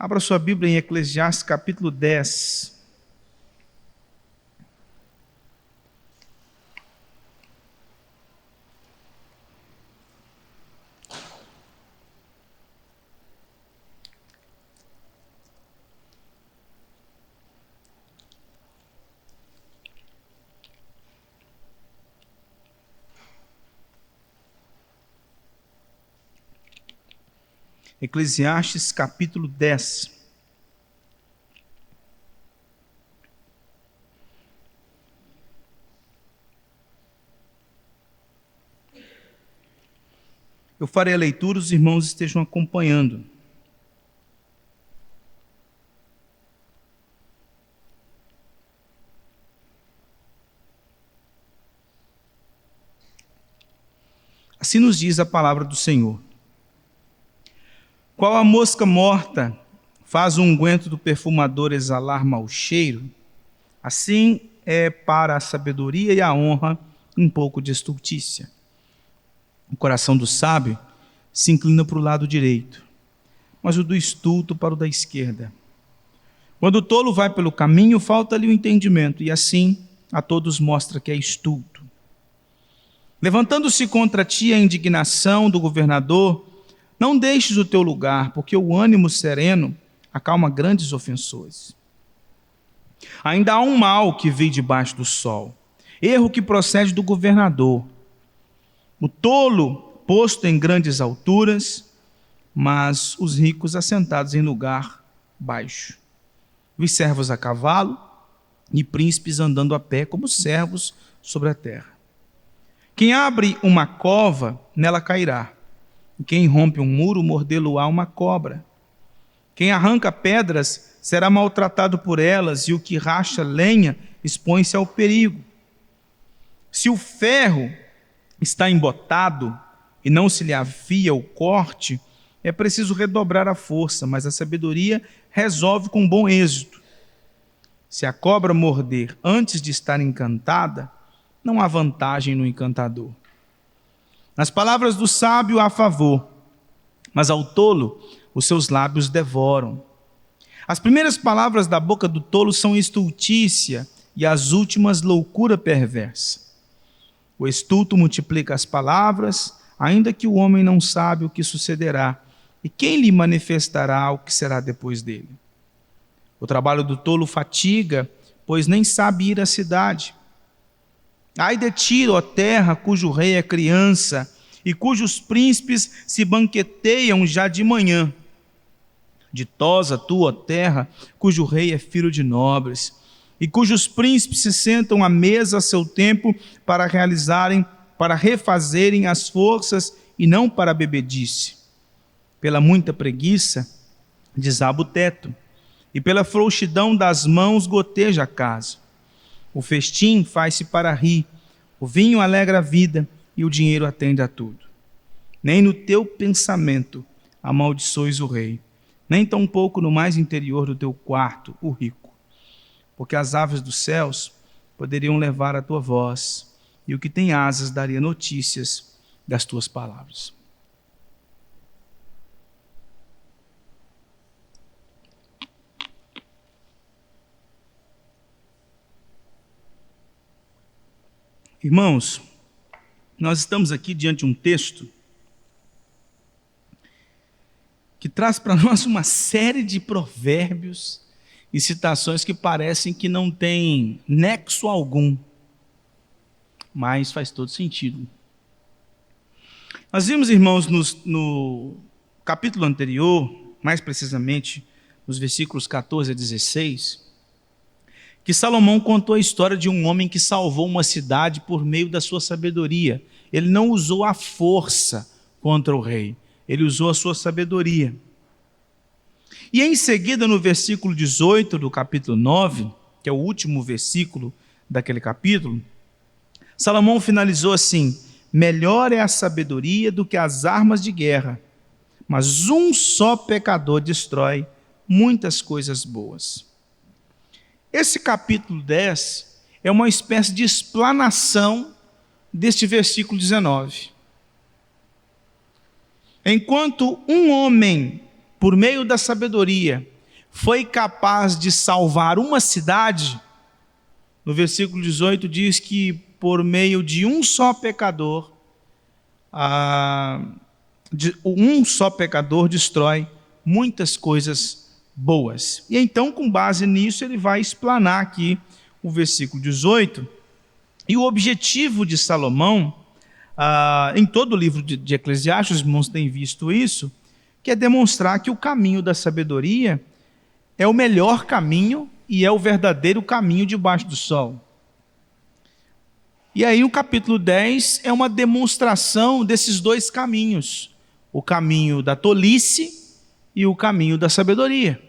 Abra sua Bíblia em Eclesiastes capítulo 10. Eclesiastes capítulo 10. Eu farei a leitura, os irmãos estejam acompanhando. Assim nos diz a palavra do Senhor. Qual a mosca morta faz o unguento do perfumador exalar mau cheiro, assim é para a sabedoria e a honra um pouco de estultícia. O coração do sábio se inclina para o lado direito, mas o do estulto para o da esquerda. Quando o tolo vai pelo caminho, falta-lhe o entendimento, e assim a todos mostra que é estulto. Levantando-se contra ti a indignação do governador, não deixes o teu lugar, porque o ânimo sereno acalma grandes ofensores. Ainda há um mal que vi debaixo do sol, erro que procede do governador. O tolo posto em grandes alturas, mas os ricos assentados em lugar baixo. Vi servos a cavalo e príncipes andando a pé como servos sobre a terra. Quem abre uma cova, nela cairá. E quem rompe um muro, mordê-lo-á uma cobra. Quem arranca pedras será maltratado por elas, e o que racha lenha expõe-se ao perigo. Se o ferro está embotado e não se lhe afia o corte, é preciso redobrar a força, mas a sabedoria resolve com bom êxito. Se a cobra morder antes de estar encantada, não há vantagem no encantador. Nas palavras do sábio há favor, mas ao tolo os seus lábios devoram. As primeiras palavras da boca do tolo são estultícia, e as últimas loucura perversa. O estulto multiplica as palavras, ainda que o homem não sabe o que sucederá, e quem lhe manifestará o que será depois dele? O trabalho do tolo fatiga, pois nem sabe ir à cidade. Ai de ti, ó terra, cujo rei é criança, e cujos príncipes se banqueteiam já de manhã. Ditosa tu, ó terra, cujo rei é filho de nobres, e cujos príncipes se sentam à mesa a seu tempo para refazerem as forças e não para a bebedice. Pela muita preguiça desaba o teto, e pela frouxidão das mãos goteja a casa. O festim faz-se para rir, o vinho alegra a vida e o dinheiro atende a tudo. Nem no teu pensamento amaldiçoes o rei, nem tampouco no mais interior do teu quarto o rico. Porque as aves dos céus poderiam levar a tua voz, e o que tem asas daria notícias das tuas palavras. Irmãos, nós estamos aqui diante de um texto que traz para nós uma série de provérbios e citações que parecem que não têm nexo algum, mas faz todo sentido. Nós vimos, irmãos, no capítulo anterior, mais precisamente nos versículos 14 a 16, que Salomão contou a história de um homem que salvou uma cidade por meio da sua sabedoria. Ele não usou a força contra o rei, ele usou a sua sabedoria. E em seguida, no versículo 18 do capítulo 9, que é o último versículo daquele capítulo, Salomão finalizou assim: melhor é a sabedoria do que as armas de guerra, mas um só pecador destrói muitas coisas boas. Esse capítulo 10 é uma espécie de explanação deste versículo 19. Enquanto um homem por meio da sabedoria, foi capaz de salvar uma cidade, no versículo 18 diz que por meio de um só pecador, um só pecador destrói muitas coisas boas. E então, com base nisso, ele vai explanar aqui o versículo 18, e o objetivo de Salomão, em todo o livro de Eclesiastes, os irmãos têm visto isso, que é demonstrar que o caminho da sabedoria é o melhor caminho e é o verdadeiro caminho debaixo do sol. E aí o capítulo 10 é uma demonstração desses dois caminhos, o caminho da tolice e o caminho da sabedoria.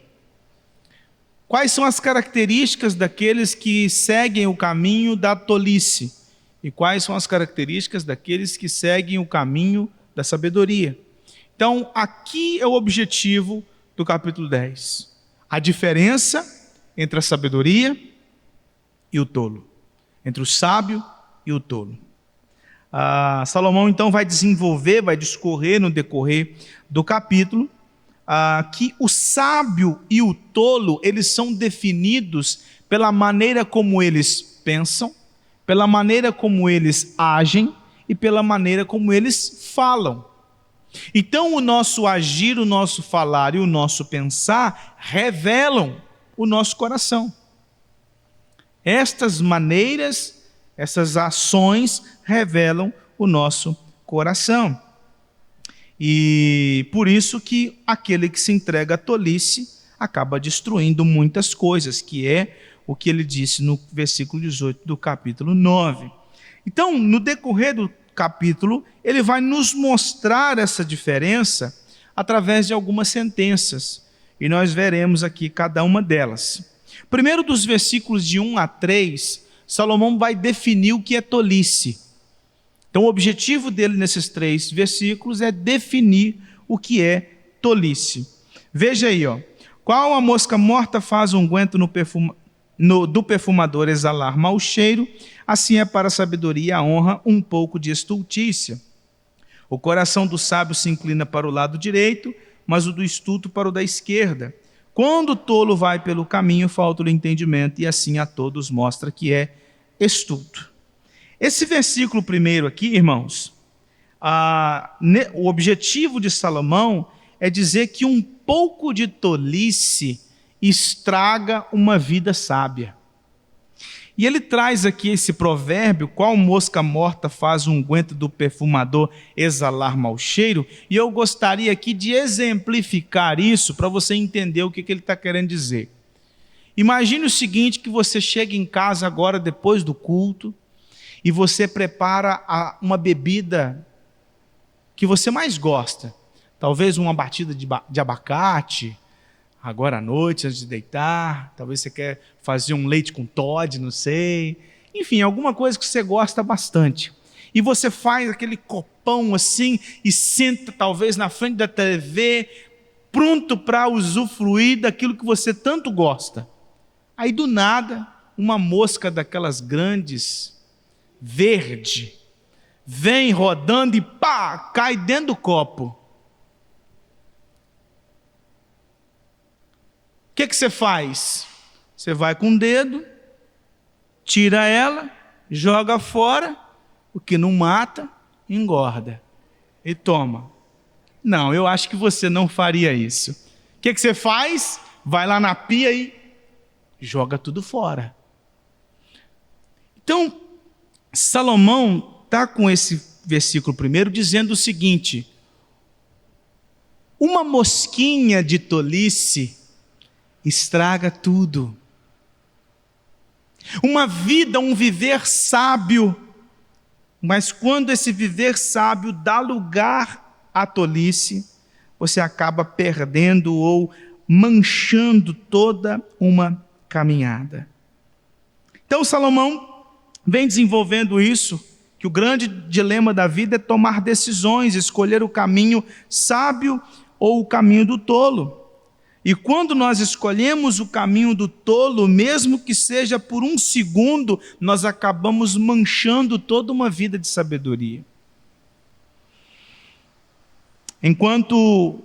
Quais são as características daqueles que seguem o caminho da tolice? E quais são as características daqueles que seguem o caminho da sabedoria? Então, aqui é o objetivo do capítulo 10. A diferença entre a sabedoria e o tolo. Entre o sábio e o tolo. Salomão, então, vai desenvolver, vai discorrer no decorrer do capítulo, que o sábio e o tolo, eles são definidos pela maneira como eles pensam, pela maneira como eles agem e pela maneira como eles falam. Então, o nosso agir, o nosso falar e o nosso pensar revelam o nosso coração. Estas maneiras, essas ações revelam o nosso coração. E por isso que aquele que se entrega à tolice acaba destruindo muitas coisas, que é o que ele disse no versículo 18 do capítulo 9. Então, no decorrer do capítulo, ele vai nos mostrar essa diferença através de algumas sentenças, e nós veremos aqui cada uma delas. Primeiro, dos versículos de 1 a 3, Salomão vai definir o que é tolice. Então, o objetivo dele nesses 3 versículos é definir o que é tolice. Veja aí, qual a mosca morta faz unguento do perfumador exalar mau cheiro, assim é para a sabedoria e a honra um pouco de estultícia. O coração do sábio se inclina para o lado direito, mas o do estulto para o da esquerda. Quando o tolo vai pelo caminho, falta-lhe entendimento, e assim a todos mostra que é estulto. Esse versículo primeiro aqui, irmãos, o objetivo de Salomão é dizer que um pouco de tolice estraga uma vida sábia. E ele traz aqui esse provérbio, qual mosca morta faz o unguento do perfumador exalar mau cheiro, e eu gostaria aqui de exemplificar isso para você entender o que ele está querendo dizer. Imagine o seguinte, que você chega em casa agora depois do culto, e você prepara uma bebida que você mais gosta, talvez uma batida de abacate, agora à noite, antes de deitar, talvez você quer fazer um leite com Toddy, não sei, enfim, alguma coisa que você gosta bastante, e você faz aquele copão assim, e senta talvez na frente da TV, pronto para usufruir daquilo que você tanto gosta. Aí do nada, uma mosca daquelas grandes, verde, vem rodando e pá, cai dentro do copo. O que você faz? Você vai com o dedo, tira ela, joga fora, o que não mata, engorda e toma. Não, eu acho que você não faria isso. O que você faz? Vai lá na pia e joga tudo fora. Então, Salomão está com esse versículo primeiro dizendo o seguinte: uma mosquinha de tolice estraga tudo. Uma vida, um viver sábio, mas quando esse viver sábio dá lugar à tolice, você acaba perdendo ou manchando toda uma caminhada. Então Salomão vem desenvolvendo isso, que o grande dilema da vida é tomar decisões, escolher o caminho sábio ou o caminho do tolo. E quando nós escolhemos o caminho do tolo, mesmo que seja por um segundo, nós acabamos manchando toda uma vida de sabedoria. Enquanto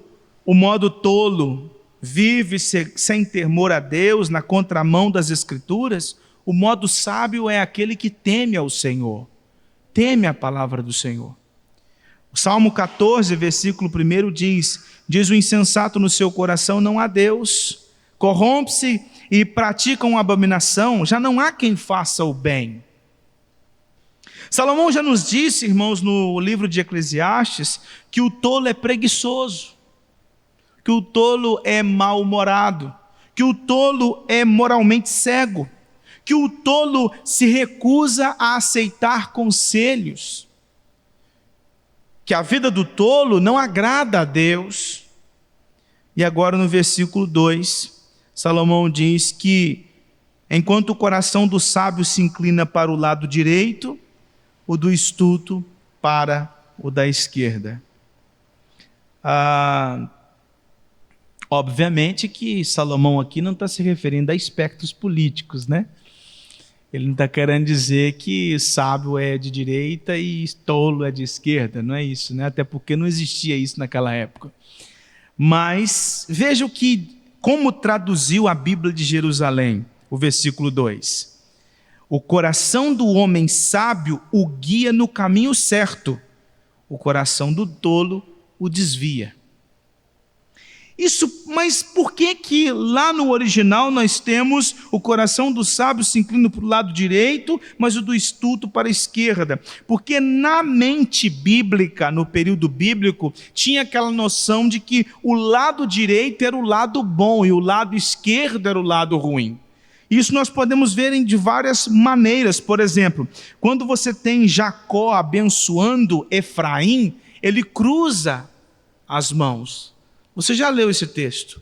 o modo tolo vive sem temor a Deus, na contramão das Escrituras. O modo sábio é aquele que teme ao Senhor, teme a palavra do Senhor. O Salmo 14, versículo 1 diz o insensato no seu coração: não há Deus, corrompe-se e pratica uma abominação, já não há quem faça o bem. Salomão já nos disse, irmãos, no livro de Eclesiastes, que o tolo é preguiçoso, que o tolo é mal-humorado, que o tolo é moralmente cego, que o tolo se recusa a aceitar conselhos, que a vida do tolo não agrada a Deus. E agora no versículo 2, Salomão diz que enquanto o coração do sábio se inclina para o lado direito, o do estulto para o da esquerda. Obviamente que Salomão aqui não está se referindo a aspectos políticos, né? Ele não está querendo dizer que sábio é de direita e tolo é de esquerda, não é isso, né? Até porque não existia isso naquela época. Mas veja como traduziu a Bíblia de Jerusalém, o versículo 2. O coração do homem sábio o guia no caminho certo, o coração do tolo o desvia. Mas por que lá no original nós temos o coração do sábio se inclina para o lado direito, mas o do estulto para a esquerda? Porque na mente bíblica, no período bíblico, tinha aquela noção de que o lado direito era o lado bom e o lado esquerdo era o lado ruim. Isso nós podemos ver de várias maneiras. Por exemplo, quando você tem Jacó abençoando Efraim, ele cruza as mãos. Você já leu esse texto?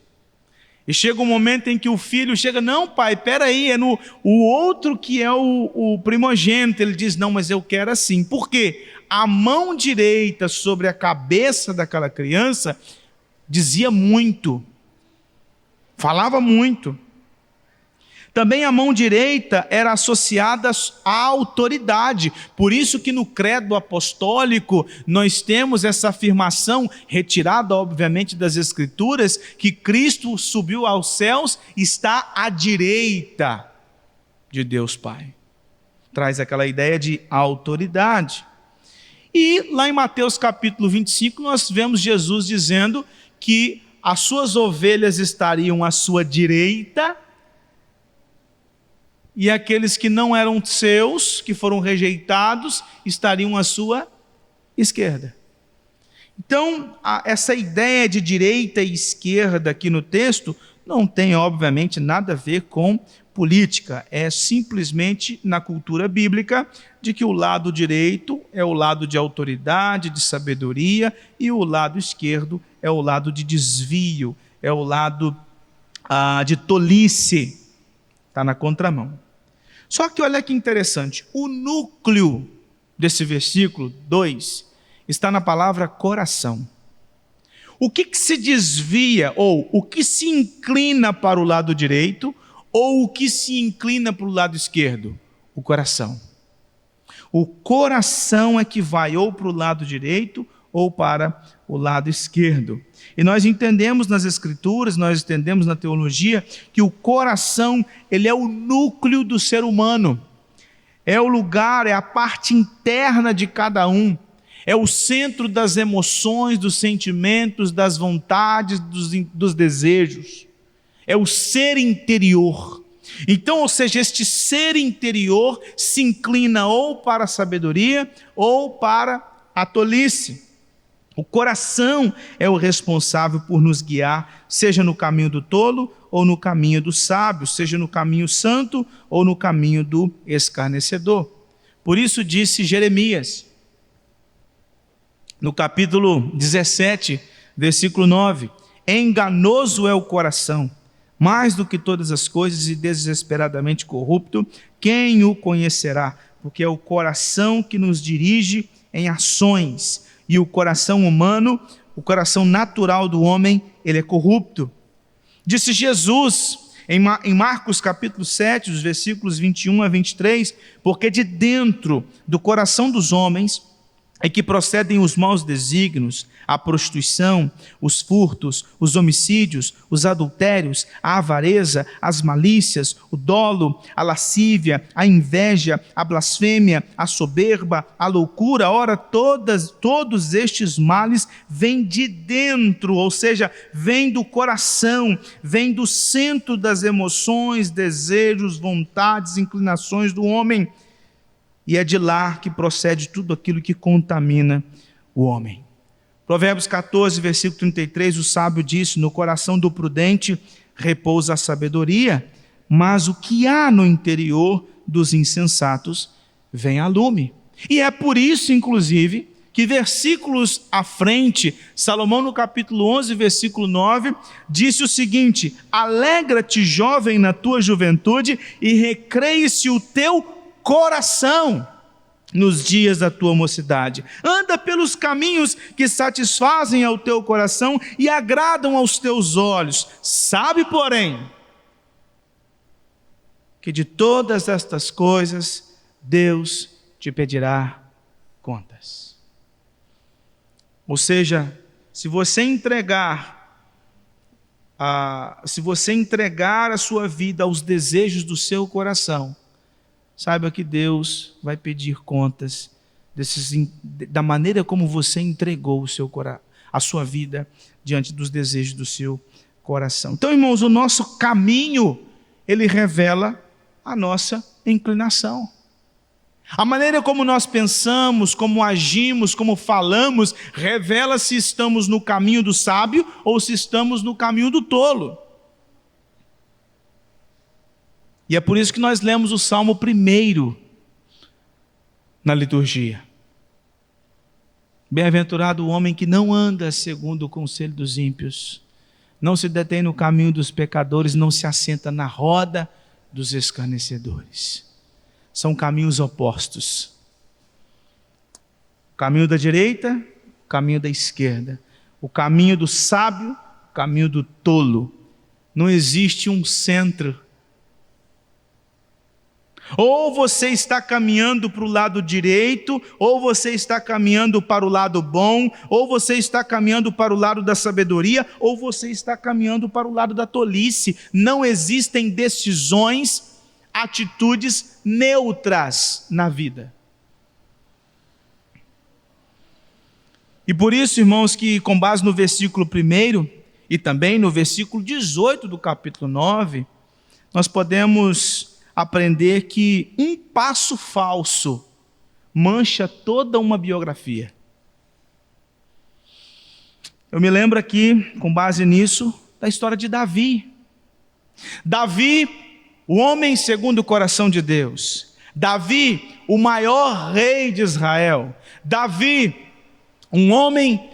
E chega um momento em que o filho chega: não, pai, peraí, é o outro que é o primogênito. Ele diz: não, mas eu quero assim. Por quê? A mão direita sobre a cabeça daquela criança dizia muito, falava muito. Também a mão direita era associada à autoridade. Por isso que no credo apostólico nós temos essa afirmação, retirada obviamente das Escrituras, que Cristo subiu aos céus e está à direita de Deus Pai. Traz aquela ideia de autoridade. E lá em Mateus capítulo 25 nós vemos Jesus dizendo que as suas ovelhas estariam à sua direita, e aqueles que não eram seus, que foram rejeitados, estariam à sua esquerda. Então, essa ideia de direita e esquerda aqui no texto não tem, obviamente, nada a ver com política. É simplesmente na cultura bíblica de que o lado direito é o lado de autoridade, de sabedoria, e o lado esquerdo é o lado de desvio, é o lado de tolice. Está na contramão. Só que olha que interessante, o núcleo desse versículo 2 está na palavra coração. O que se desvia, ou o que se inclina para o lado direito, ou o que se inclina para o lado esquerdo? O coração. O coração é que vai ou para o lado direito ou para o lado esquerdo. E nós entendemos nas Escrituras, nós entendemos na teologia, que o coração, ele é o núcleo do ser humano. É o lugar, é a parte interna de cada um. É o centro das emoções, dos sentimentos, das vontades, dos desejos. É o ser interior. Então, ou seja, este ser interior se inclina ou para a sabedoria ou para a tolice. O coração é o responsável por nos guiar, seja no caminho do tolo ou no caminho do sábio, seja no caminho santo ou no caminho do escarnecedor. Por isso disse Jeremias, no capítulo 17, versículo 9: enganoso é o coração, mais do que todas as coisas, e desesperadamente corrupto, quem o conhecerá? Porque é o coração que nos dirige em ações. E o coração humano, o coração natural do homem, ele é corrupto. Disse Jesus em Marcos capítulo 7, os versículos 21 a 23, porque de dentro do coração dos homens é que procedem os maus desígnios, a prostituição, os furtos, os homicídios, os adultérios, a avareza, as malícias, o dolo, a lascívia, a inveja, a blasfêmia, a soberba, a loucura. Ora, todos estes males vêm de dentro, ou seja, vêm do coração, vêm do centro das emoções, desejos, vontades, inclinações do homem. E é de lá que procede tudo aquilo que contamina o homem. Provérbios 14, versículo 33, o sábio disse: no coração do prudente repousa a sabedoria, mas o que há no interior dos insensatos vem a lume. E é por isso, inclusive, que versículos à frente, Salomão no capítulo 11, versículo 9, disse o seguinte: alegra-te, jovem, na tua juventude, e recreie-se o teu coração nos dias da tua mocidade. Anda pelos caminhos que satisfazem ao teu coração e agradam aos teus olhos. Sabe, porém, que de todas estas coisas Deus te pedirá contas. Ou seja, se você entregar a sua vida aos desejos do seu coração, saiba que Deus vai pedir contas da maneira como você entregou a sua vida diante dos desejos do seu coração. Então, irmãos, o nosso caminho, ele revela a nossa inclinação. A maneira como nós pensamos, como agimos, como falamos, revela se estamos no caminho do sábio ou se estamos no caminho do tolo. E é por isso que nós lemos o Salmo 1 na liturgia. Bem-aventurado o homem que não anda segundo o conselho dos ímpios, não se detém no caminho dos pecadores, não se assenta na roda dos escarnecedores. São caminhos opostos. O caminho da direita, o caminho da esquerda. O caminho do sábio, o caminho do tolo. Não existe um centro. Ou você está caminhando para o lado direito, ou você está caminhando para o lado bom, ou você está caminhando para o lado da sabedoria, ou você está caminhando para o lado da tolice. Não existem decisões, atitudes neutras na vida. E por isso, irmãos, que com base no versículo 1 e também no versículo 18 do capítulo 9, nós podemos aprender que um passo falso mancha toda uma biografia. Eu me lembro aqui, com base nisso, da história de Davi. Davi, o homem segundo o coração de Deus. Davi, o maior rei de Israel. Davi, um homem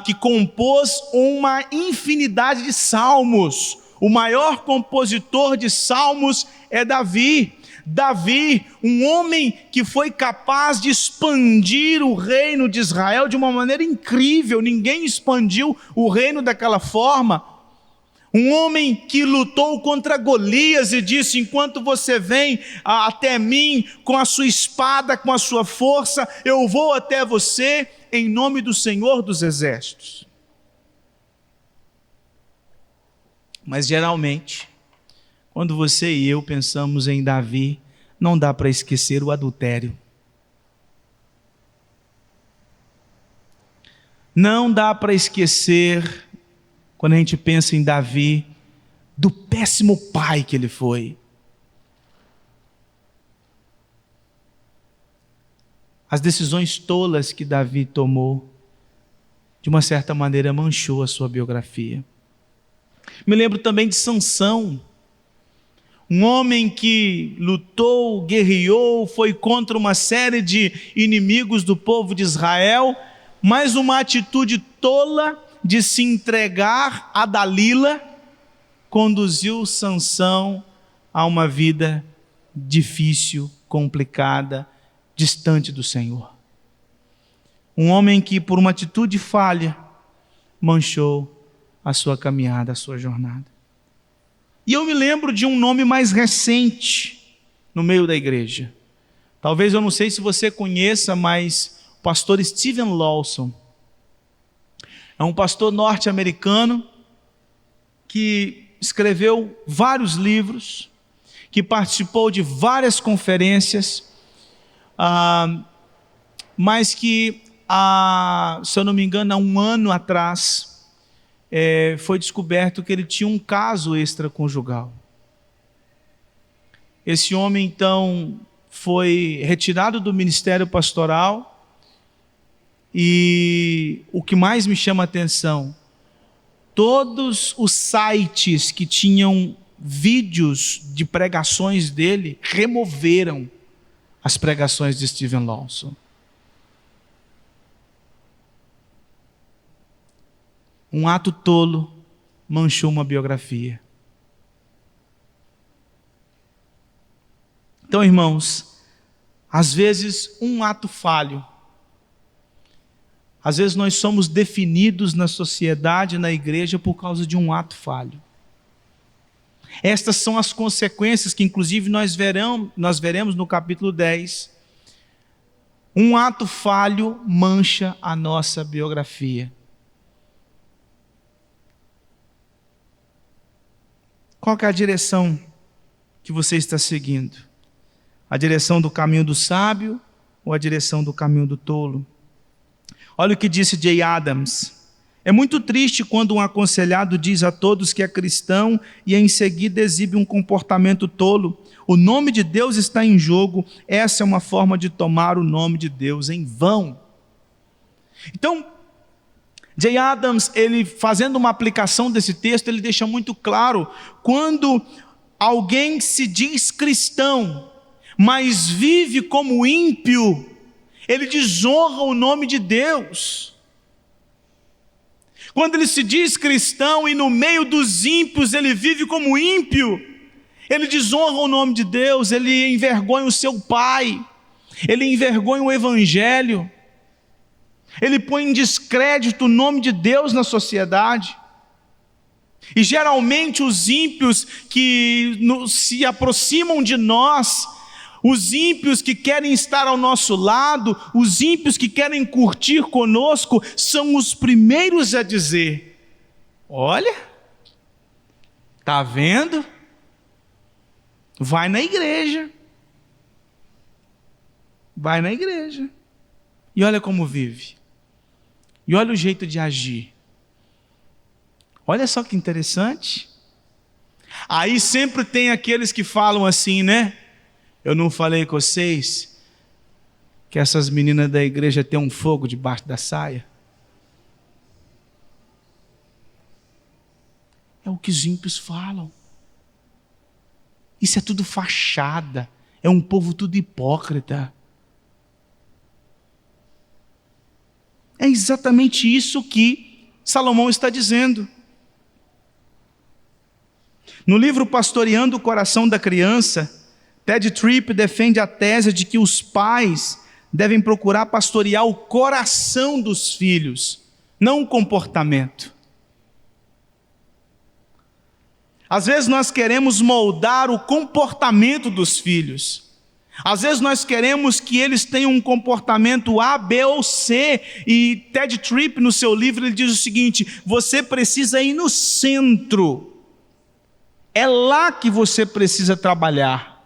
que compôs uma infinidade de salmos. O maior compositor de salmos é Davi. Davi, um homem que foi capaz de expandir o reino de Israel de uma maneira incrível. Ninguém expandiu o reino daquela forma. Um homem que lutou contra Golias e disse: enquanto você vem até mim com a sua espada, com a sua força, eu vou até você em nome do Senhor dos Exércitos. Mas geralmente, quando você e eu pensamos em Davi, não dá para esquecer o adultério. Não dá para esquecer, quando a gente pensa em Davi, do péssimo pai que ele foi. As decisões tolas que Davi tomou, de uma certa maneira, manchou a sua biografia. Me lembro também de Sansão, um homem que lutou, guerreou, foi contra uma série de inimigos do povo de Israel, mas uma atitude tola de se entregar a Dalila conduziu Sansão a uma vida difícil, complicada, distante do Senhor. Um homem que, por uma atitude falha, manchou a sua caminhada, a sua jornada. E eu me lembro de um nome mais recente no meio da igreja. Talvez, eu não sei se você conheça, mas pastor Steven Lawson. É um pastor norte-americano que escreveu vários livros, que participou de várias conferências, mas que, se eu não me engano, há um ano atrás, foi descoberto que ele tinha um caso extraconjugal. Esse homem, então, foi retirado do ministério pastoral, e o que mais me chama a atenção, todos os sites que tinham vídeos de pregações dele removeram as pregações de Steven Lawson. Um ato tolo manchou uma biografia. Então, irmãos, às vezes um ato falho, às vezes nós somos definidos na sociedade, na igreja, por causa de um ato falho. Estas são as consequências que, inclusive, nós veremos no capítulo 10. Um ato falho mancha a nossa biografia. Qual que é a direção que você está seguindo? A direção do caminho do sábio ou a direção do caminho do tolo? Olha o que disse Jay Adams. É muito triste quando um aconselhado diz a todos que é cristão e em seguida exibe um comportamento tolo. O nome de Deus está em jogo. Essa é uma forma de tomar o nome de Deus em vão. Então, Jay Adams, ele fazendo uma aplicação desse texto, ele deixa muito claro, quando alguém se diz cristão, mas vive como ímpio, ele desonra o nome de Deus. Quando ele se diz cristão e no meio dos ímpios ele vive como ímpio, ele desonra o nome de Deus, ele envergonha o seu pai, ele envergonha o evangelho, ele põe em descrédito o nome de Deus na sociedade. E geralmente os ímpios que se aproximam de nós, os ímpios que querem estar ao nosso lado, os ímpios que querem curtir conosco, são os primeiros a dizer: olha, está vendo? Vai na igreja. Vai na igreja. E olha como vive. E olha o jeito de agir. Olha só que interessante. Aí sempre tem aqueles que falam assim, né? Eu não falei com vocês que essas meninas da igreja têm um fogo debaixo da saia? É o que os ímpios falam. Isso é tudo fachada. É um povo tudo hipócrita. É exatamente isso que Salomão está dizendo. No livro Pastoreando o Coração da Criança, Ted Tripp defende a tese de que os pais devem procurar pastorear o coração dos filhos, não o comportamento. Às vezes nós queremos moldar o comportamento dos filhos. Às vezes nós queremos que eles tenham um comportamento A, B ou C. E Ted Tripp, no seu livro, ele diz o seguinte: você precisa ir no centro. É lá que você precisa trabalhar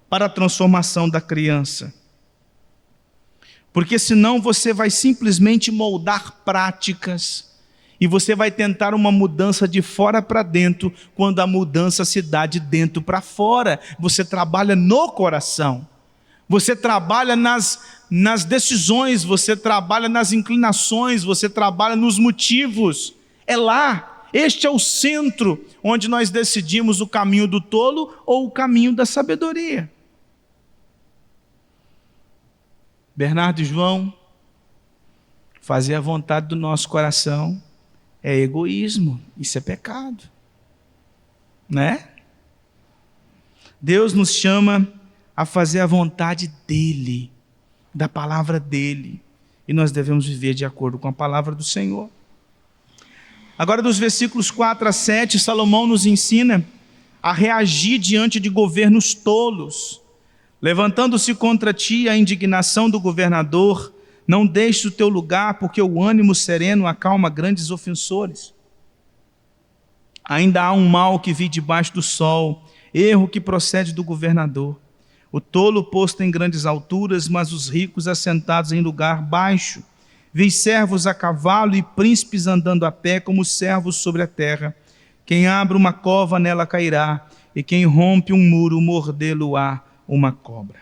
para a transformação da criança. Porque senão você vai simplesmente moldar práticas e você vai tentar uma mudança de fora para dentro, quando a mudança se dá de dentro para fora. Você trabalha no coração, você trabalha nas decisões, você trabalha nas inclinações, você trabalha nos motivos. É lá. Este é o centro onde nós decidimos o caminho do tolo ou o caminho da sabedoria. Bernardo e João, fazer a vontade do nosso coração é egoísmo, isso é pecado, né? Deus nos chama a fazer a vontade dEle, da palavra dEle, e nós devemos viver de acordo com a palavra do Senhor. Agora, dos versículos 4 a 7, Salomão nos ensina a reagir diante de governos tolos. Levantando-se contra ti a indignação do governador, Não deixes o teu lugar, porque o ânimo sereno acalma grandes ofensores. Ainda há um mal que vi debaixo do sol, erro que procede do governador. O tolo posto em grandes alturas, mas os ricos assentados em lugar baixo. Vi servos a cavalo e príncipes andando a pé como servos sobre a terra. Quem abre uma cova, nela cairá, e quem rompe um muro, mordê-lo-á uma cobra.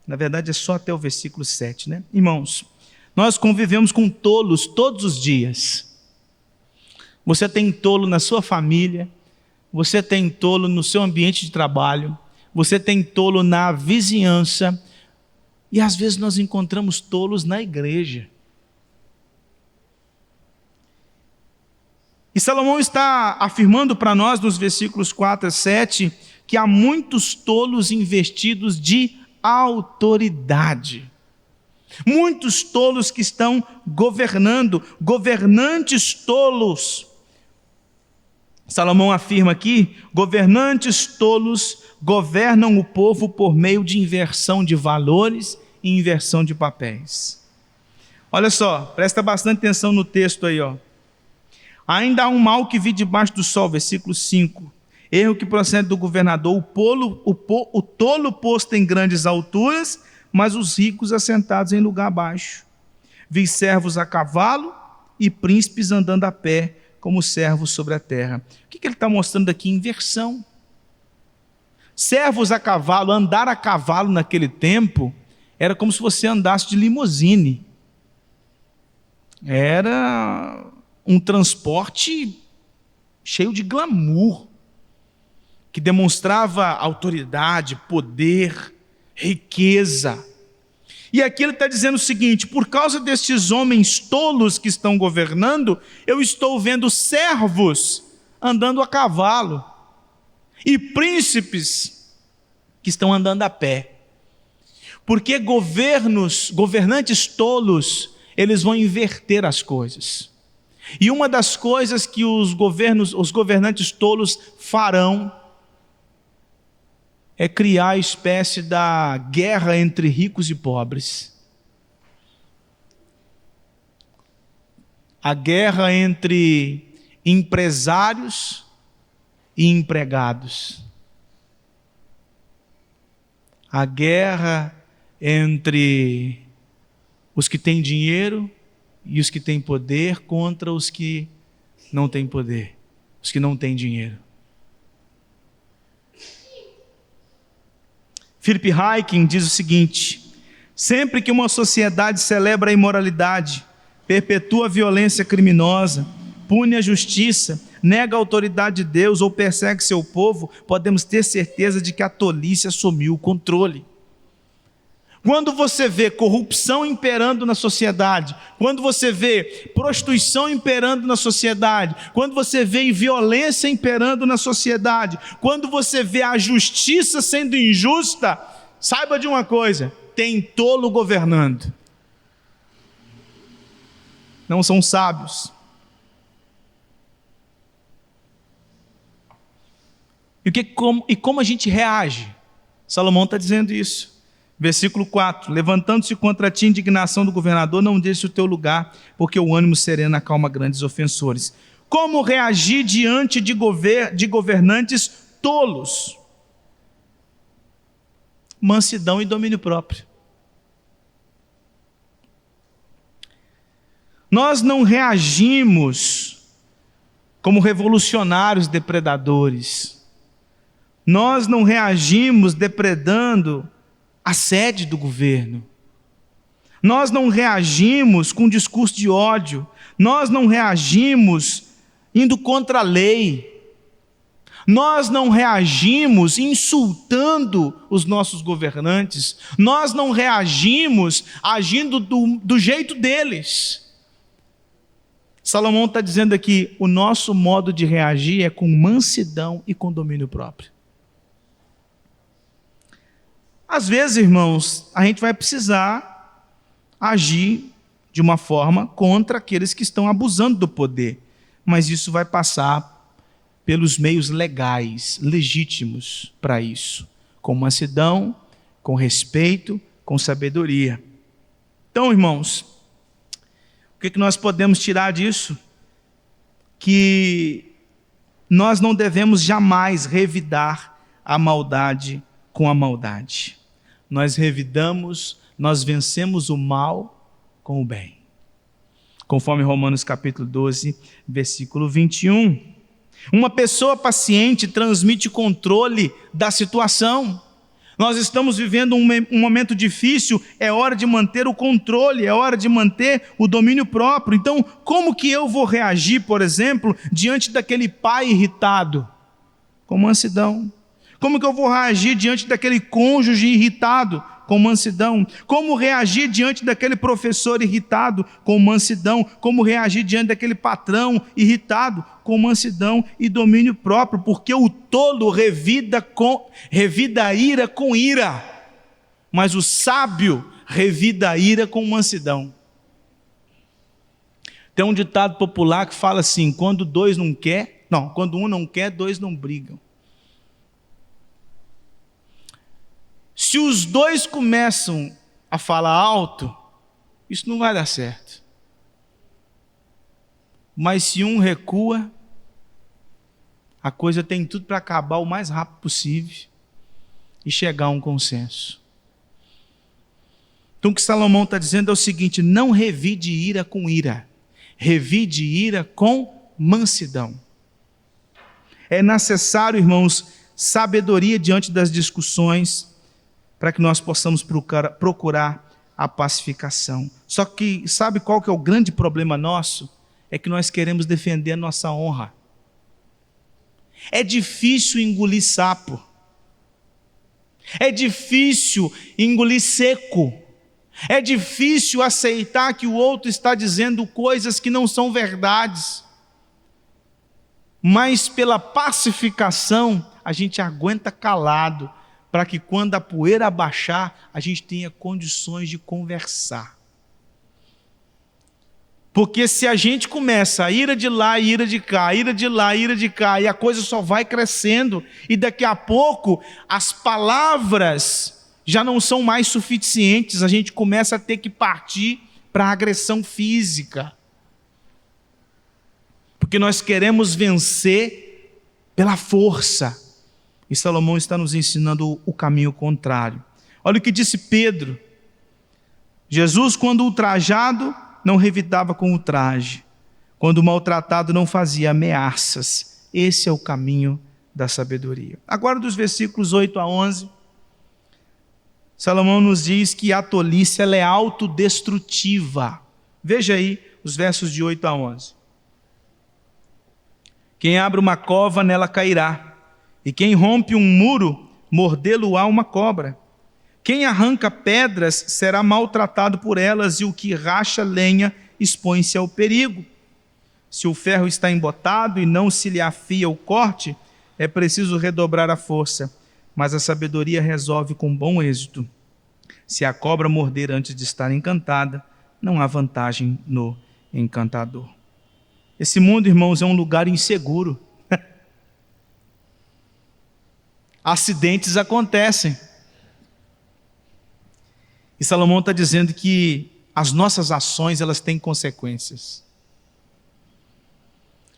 Na verdade é só até o versículo 7, né? Irmãos, nós convivemos com tolos todos os dias. Você tem tolo na sua família, você tem tolo no seu ambiente de trabalho, você tem tolo na vizinhança, e às vezes nós encontramos tolos na igreja. E Salomão está afirmando para nós nos versículos 4 a 7 que há muitos tolos investidos de autoridade. Muitos tolos que estão governando, governantes tolos. Salomão afirma aqui, governantes tolos governam o povo por meio de inversão de valores e inversão de papéis. Olha só, presta bastante atenção no texto aí, ó. Ainda há um mal que vi debaixo do sol, versículo 5. Erro que procede do governador, o tolo posto em grandes alturas, mas os ricos assentados em lugar baixo. Vi servos a cavalo e príncipes andando a pé, como servos sobre a terra. O que ele está mostrando aqui? Inversão. Servos a cavalo, andar a cavalo naquele tempo, era como se você andasse de limusine. Era um transporte cheio de glamour, que demonstrava autoridade, poder, riqueza. E aqui ele está dizendo o seguinte: por causa destes homens tolos que estão governando, eu estou vendo servos andando a cavalo e príncipes que estão andando a pé. Porque governantes tolos, eles vão inverter as coisas. E uma das coisas que os governantes tolos farão é criar a espécie da guerra entre ricos e pobres. A guerra entre empresários e empregados. A guerra entre os que têm dinheiro e os que têm poder contra os que não têm poder, os que não têm dinheiro. Philip Ryken diz o seguinte: sempre que uma sociedade celebra a imoralidade, perpetua a violência criminosa, pune a justiça, nega a autoridade de Deus ou persegue seu povo, podemos ter certeza de que a tolice assumiu o controle. Quando você vê corrupção imperando na sociedade, quando você vê prostituição imperando na sociedade, quando você vê violência imperando na sociedade, quando você vê a justiça sendo injusta, saiba de uma coisa: tem tolo governando. Não são sábios. E como a gente reage? Salomão está dizendo isso. Versículo 4, levantando-se contra ti a indignação do governador, não deixe o teu lugar, porque o ânimo sereno acalma grandes ofensores. Como reagir diante de governantes tolos? Mansidão e domínio próprio. Nós não reagimos como revolucionários depredadores. Nós não reagimos depredando a sede do governo. Nós não reagimos com discurso de ódio. Nós não reagimos indo contra a lei. Nós não reagimos insultando os nossos governantes. Nós não reagimos agindo do jeito deles. Salomão está dizendo aqui: o nosso modo de reagir é com mansidão e com domínio próprio. Às vezes, irmãos, a gente vai precisar agir de uma forma contra aqueles que estão abusando do poder, mas isso vai passar pelos meios legais, legítimos para isso, com mansidão, com respeito, com sabedoria. Então, irmãos, o que nós podemos tirar disso? Que nós não devemos jamais revidar a maldade com a maldade. Nós revidamos, nós vencemos o mal com o bem. Conforme Romanos capítulo 12, versículo 21. Uma pessoa paciente transmite controle da situação. Nós estamos vivendo um momento difícil, é hora de manter o controle, é hora de manter o domínio próprio. Então, como que eu vou reagir, por exemplo, diante daquele pai irritado? Com mansidão. Como que eu vou reagir diante daquele cônjuge irritado? Com mansidão. Como reagir diante daquele professor irritado? Com mansidão. Como reagir diante daquele patrão irritado? Com mansidão e domínio próprio, porque o tolo revida a ira com ira, mas o sábio revida a ira com mansidão. Tem um ditado popular que fala assim: quando um não quer, dois não brigam. Se os dois começam a falar alto, isso não vai dar certo. Mas se um recua, a coisa tem tudo para acabar o mais rápido possível e chegar a um consenso. Então o que Salomão está dizendo é o seguinte: não revide ira com ira, revide ira com mansidão. É necessário, irmãos, sabedoria diante das discussões, para que nós possamos procurar a pacificação. Só que sabe qual que é o grande problema nosso? É que nós queremos defender a nossa honra. É difícil engolir sapo. É difícil engolir seco. É difícil aceitar que o outro está dizendo coisas que não são verdades. Mas pela pacificação, a gente aguenta calado, para que quando a poeira abaixar, a gente tenha condições de conversar. Porque se a gente começa a ira de lá, ira de cá, ira de lá, ira de cá, e a coisa só vai crescendo, e daqui a pouco as palavras já não são mais suficientes, a gente começa a ter que partir para a agressão física. Porque nós queremos vencer pela força. E Salomão está nos ensinando o caminho contrário. Olha o que disse Pedro. Jesus, quando ultrajado, não revidava com ultraje. Quando maltratado, não fazia ameaças. Esse é o caminho da sabedoria. Agora, dos versículos 8 a 11, Salomão nos diz que a tolice ela é autodestrutiva. Veja aí os versos de 8 a 11. Quem abre uma cova, nela cairá. E quem rompe um muro, mordê-lo-á uma cobra. Quem arranca pedras será maltratado por elas, e o que racha lenha expõe-se ao perigo. Se o ferro está embotado e não se lhe afia o corte, é preciso redobrar a força, mas a sabedoria resolve com bom êxito. Se a cobra morder antes de estar encantada, não há vantagem no encantador. Esse mundo, irmãos, é um lugar inseguro. Acidentes acontecem. E Salomão está dizendo que as nossas ações, elas têm consequências.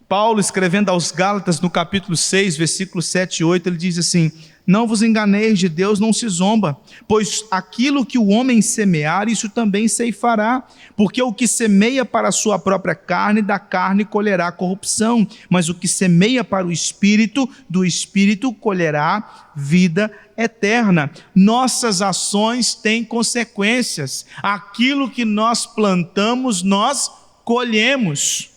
Paulo, escrevendo aos Gálatas, no capítulo 6, versículos 7 e 8, ele diz assim: não vos enganeis, de Deus não se zomba, pois aquilo que o homem semear, isso também ceifará, porque o que semeia para a sua própria carne, da carne colherá corrupção, mas o que semeia para o Espírito, do Espírito colherá vida eterna. Nossas ações têm consequências, aquilo que nós plantamos, nós colhemos.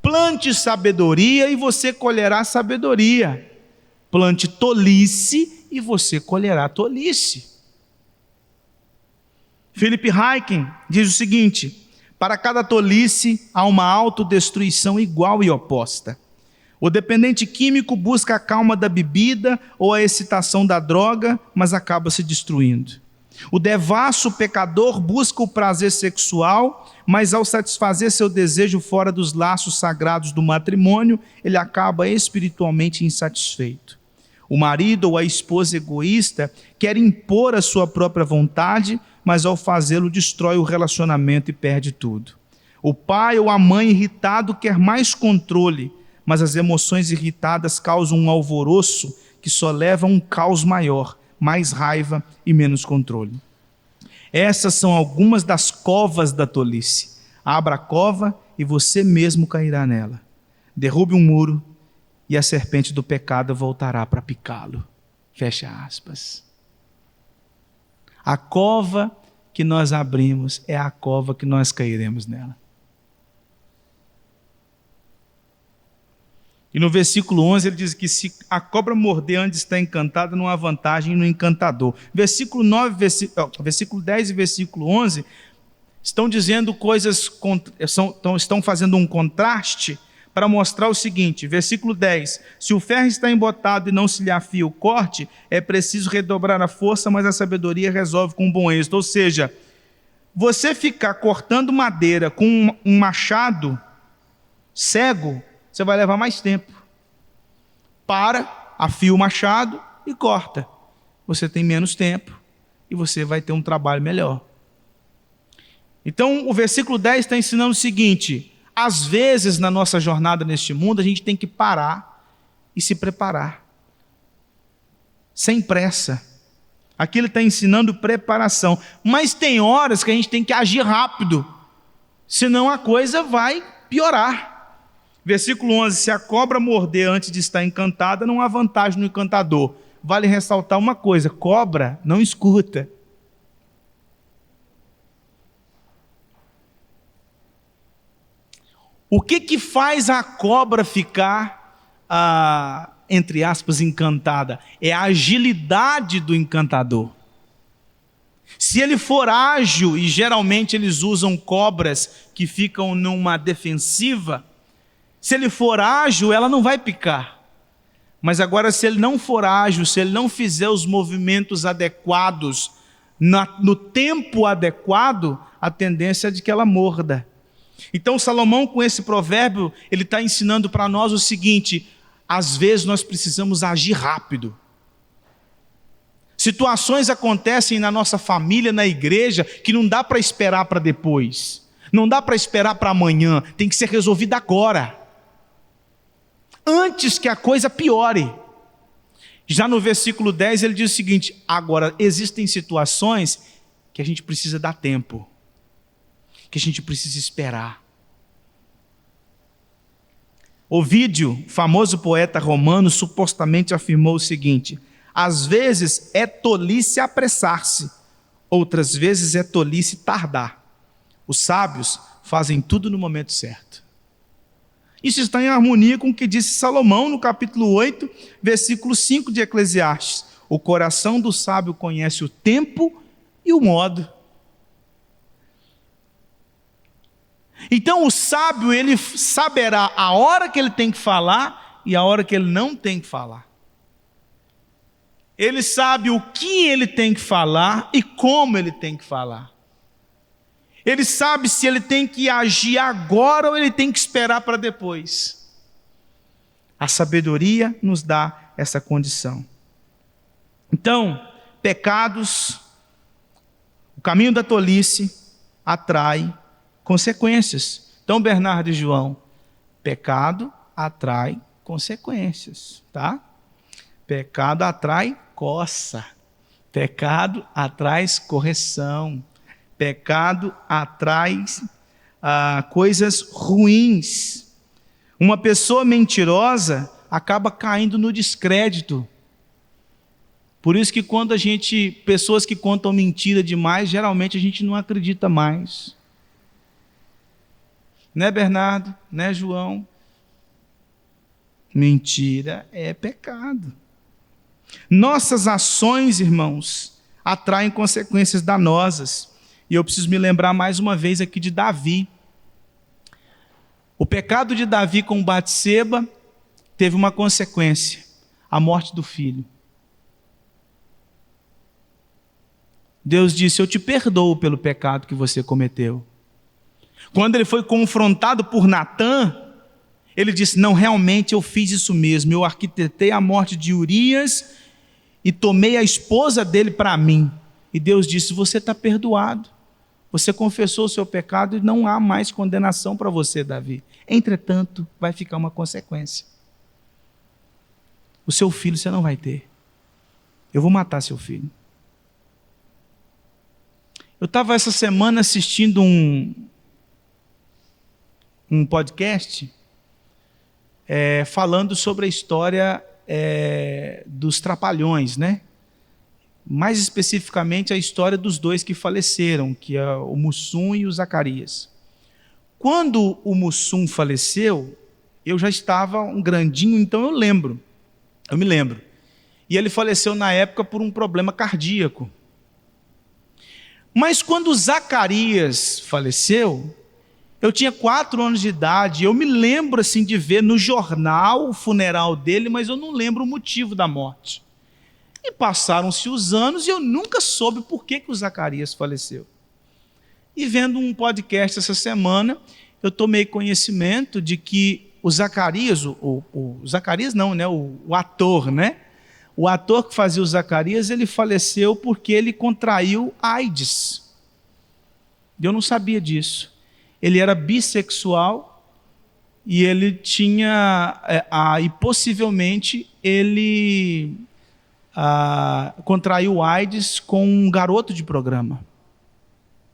Plante sabedoria e você colherá sabedoria. Plante tolice e você colherá tolice. Philip Ryken diz o seguinte: para cada tolice há uma autodestruição igual e oposta. O dependente químico busca a calma da bebida ou a excitação da droga, mas acaba se destruindo. O devasso pecador busca o prazer sexual, mas ao satisfazer seu desejo fora dos laços sagrados do matrimônio, ele acaba espiritualmente insatisfeito. O marido ou a esposa egoísta quer impor a sua própria vontade, mas ao fazê-lo destrói o relacionamento e perde tudo. O pai ou a mãe irritado quer mais controle, mas as emoções irritadas causam um alvoroço que só leva a um caos maior, mais raiva e menos controle. Essas são algumas das covas da tolice. Abra a cova e você mesmo cairá nela. Derrube um muro e a serpente do pecado voltará para picá-lo. Fecha aspas. A cova que nós abrimos é a cova que nós cairemos nela. E no versículo 11 ele diz que se a cobra morder antes de estar encantada, não há vantagem no encantador. Versículo 10 e versículo 11 estão dizendo coisas, estão fazendo um contraste para mostrar o seguinte. Versículo 10, se o ferro está embotado e não se lhe afia o corte, é preciso redobrar a força, mas a sabedoria resolve com bom êxito. Ou seja, você ficar cortando madeira com um machado cego, você vai levar mais tempo. Para, afia o machado e corta. Você tem menos tempo e você vai ter um trabalho melhor. Então, o versículo 10 está ensinando o seguinte: às vezes, na nossa jornada neste mundo, a gente tem que parar e se preparar. Sem pressa. Aqui ele está ensinando preparação. Mas tem horas que a gente tem que agir rápido, senão a coisa vai piorar. Versículo 11, se a cobra morder antes de estar encantada, não há vantagem no encantador. Vale ressaltar uma coisa: cobra não escuta. O que faz a cobra ficar, entre aspas, encantada? É a agilidade do encantador. Se ele for ágil, e geralmente eles usam cobras que ficam numa defensiva, se ele for ágil, ela não vai picar. Mas agora, se ele não for ágil, se ele não fizer os movimentos adequados, no tempo adequado, a tendência é de que ela morda. Então Salomão, com esse provérbio, ele está ensinando para nós o seguinte: às vezes nós precisamos agir rápido. Situações acontecem na nossa família, na igreja, que não dá para esperar para depois, não dá para esperar para amanhã, tem que ser resolvida agora, antes que a coisa piore. Já no versículo 10 ele diz o seguinte: agora, existem situações que a gente precisa dar tempo, que a gente precisa esperar. Ovídio, famoso poeta romano, supostamente afirmou o seguinte: às vezes é tolice apressar-se, outras vezes é tolice tardar. Os sábios fazem tudo no momento certo. Isso está em harmonia com o que disse Salomão no capítulo 8, versículo 5 de Eclesiastes: o coração do sábio conhece o tempo e o modo. Então o sábio, ele saberá a hora que ele tem que falar e a hora que ele não tem que falar. Ele sabe o que ele tem que falar e como ele tem que falar. Ele sabe se ele tem que agir agora ou ele tem que esperar para depois. A sabedoria nos dá essa condição. Então, pecados, o caminho da tolice atrai consequências. Então, Bernardo e João, pecado atrai consequências, tá? Pecado atrai coça. Pecado atrai correção. Pecado atrai coisas ruins. Uma pessoa mentirosa acaba caindo no descrédito. Por isso que quando pessoas que contam mentira demais, geralmente a gente não acredita mais. Né, Bernardo? Né, João? Mentira é pecado. Nossas ações, irmãos, atraem consequências danosas. E eu preciso me lembrar mais uma vez aqui de Davi. O pecado de Davi com Batseba teve uma consequência: a morte do filho. Deus disse: eu te perdoo pelo pecado que você cometeu. Quando ele foi confrontado por Natã, Ele disse: não, realmente eu fiz isso mesmo, eu arquitetei a morte de Urias e tomei a esposa dele para mim. E Deus disse: você está perdoado, você confessou o seu pecado e não há mais condenação para você, Davi. Entretanto, vai ficar uma consequência. O seu filho você não vai ter. Eu vou matar seu filho. Eu estava essa semana assistindo um podcast falando sobre a história dos Trapalhões, né? Mais especificamente a história dos dois que faleceram, que é o Mussum e o Zacarias. Quando o Mussum faleceu, eu já estava um grandinho, então eu me lembro. E ele faleceu na época por um problema cardíaco. Mas quando o Zacarias faleceu, eu tinha 4 anos de idade, eu me lembro assim de ver no jornal o funeral dele, mas eu não lembro o motivo da morte. E passaram-se os anos e eu nunca soube por que o Zacarias faleceu. E vendo um podcast essa semana, eu tomei conhecimento de que o Zacarias, o Zacarias não, né? O ator, né? O ator que fazia o Zacarias, ele faleceu porque ele contraiu AIDS. Eu não sabia disso. Ele era bissexual e ele tinha, e possivelmente ele contraiu AIDS com um garoto de programa.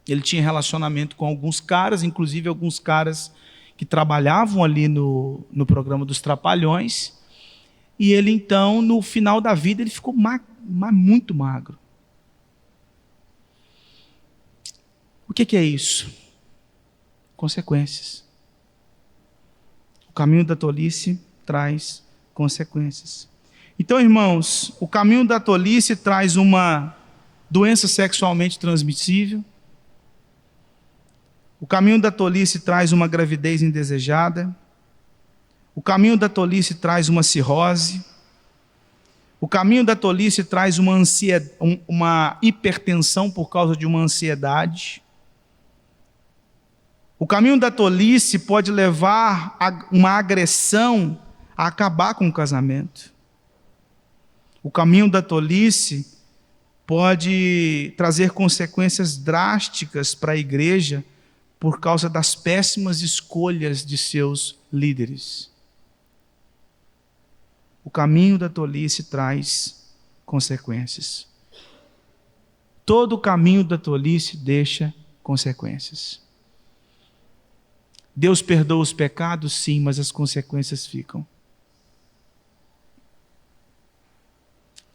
Ele tinha relacionamento com alguns caras, inclusive alguns caras que trabalhavam ali no programa dos Trapalhões. E ele então, no final da vida, ele ficou muito magro. O que é isso? Consequências. O caminho da tolice traz consequências. Então, irmãos, o caminho da tolice traz uma doença sexualmente transmissível. O caminho da tolice traz uma gravidez indesejada. O caminho da tolice traz uma cirrose. O caminho da tolice traz uma hipertensão por causa de uma ansiedade. O caminho da tolice pode levar a uma agressão a acabar com o casamento. O caminho da tolice pode trazer consequências drásticas para a igreja por causa das péssimas escolhas de seus líderes. O caminho da tolice traz consequências. Todo o caminho da tolice deixa consequências. Deus perdoa os pecados, sim, mas as consequências ficam.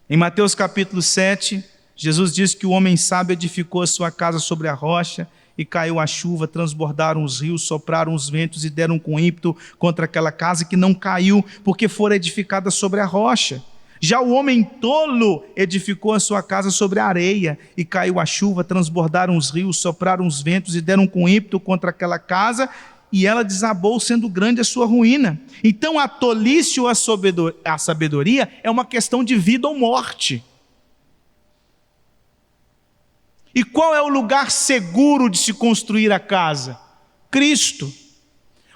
Em Mateus capítulo 7, Jesus diz que o homem sábio edificou a sua casa sobre a rocha, e caiu a chuva, transbordaram os rios, sopraram os ventos e deram com ímpeto contra aquela casa que não caiu, porque fora edificada sobre a rocha. Já o homem tolo edificou a sua casa sobre a areia, e caiu a chuva, transbordaram os rios, sopraram os ventos e deram com ímpeto contra aquela casa, e ela desabou, sendo grande a sua ruína. Então a tolice ou a sabedoria é uma questão de vida ou morte. E qual é o lugar seguro de se construir a casa? Cristo.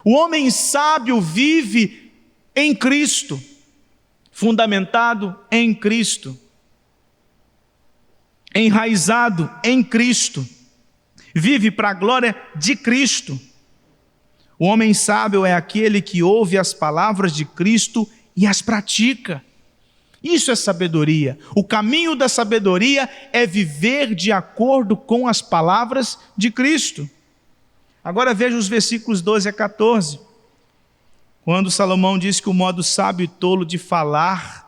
O homem sábio vive em Cristo, fundamentado em Cristo, enraizado em Cristo, vive para a glória de Cristo. O homem sábio é aquele que ouve as palavras de Cristo e as pratica. Isso é sabedoria. O caminho da sabedoria é viver de acordo com as palavras de Cristo. Agora veja os versículos 12 a 14. Quando Salomão diz que o modo sábio e tolo de falar,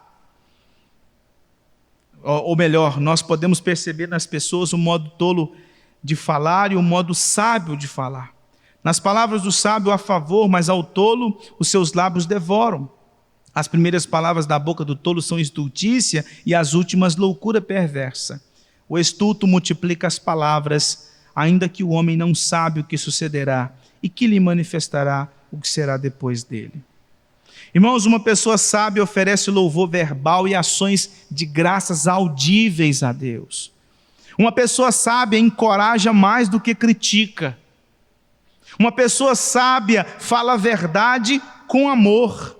ou melhor, nós podemos perceber nas pessoas o modo tolo de falar e o modo sábio de falar. Nas palavras do sábio há favor, mas ao tolo os seus lábios devoram. As primeiras palavras da boca do tolo são estultícia e as últimas loucura perversa. O estulto multiplica as palavras, ainda que o homem não sabe o que sucederá e que lhe manifestará o que será depois dele. Irmãos, uma pessoa sábia oferece louvor verbal e ações de graças audíveis a Deus. Uma pessoa sábia encoraja mais do que critica. Uma pessoa sábia fala a verdade com amor.